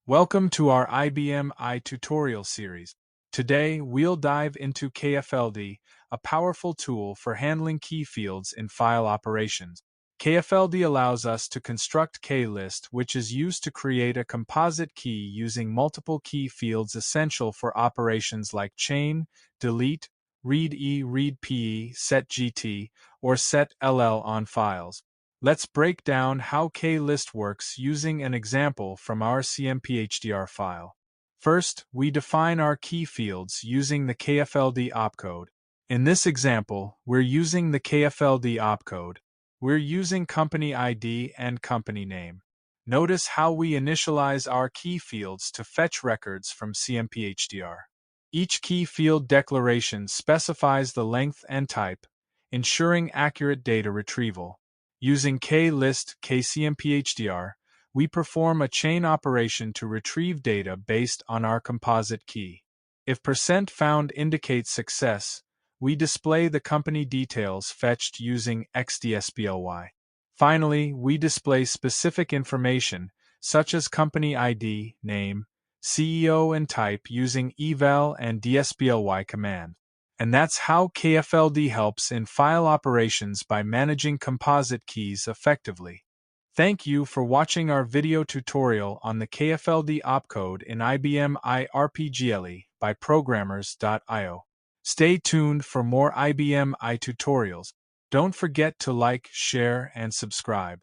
Welcome to our IBM I tutorial series. Today, we'll dive into KFLD, a powerful tool for handling key fields in file operations. KFLD allows us to construct KLIST, which is used to create a composite key using multiple key fields essential for operations like chain, delete, read-E, read-PE, set-GT, or set-LL on files. Let's break down how KLIST works using an example from our CMPHDR file. First, we define our key fields using the KFLD opcode. In this example, we're using the KFLD opcode. We're using company ID and company name. Notice how we initialize our key fields to fetch records from CMPHDR. Each key field declaration specifies the length and type, ensuring accurate data retrieval. Using KLIST KCMPHDR, we perform a chain operation to retrieve data based on our composite key. If %found indicates success, we display the company details fetched using XDSPLY. Finally, we display specific information, such as company ID, name, CEO, and type using eval and DSPLY command. And that's how KFLD helps in file operations by managing composite keys effectively. Thank you for watching our video tutorial on the KFLD opcode in IBM iRPGLE by programmers.io. Stay tuned for more IBM I tutorials. Don't forget to like, share, and subscribe.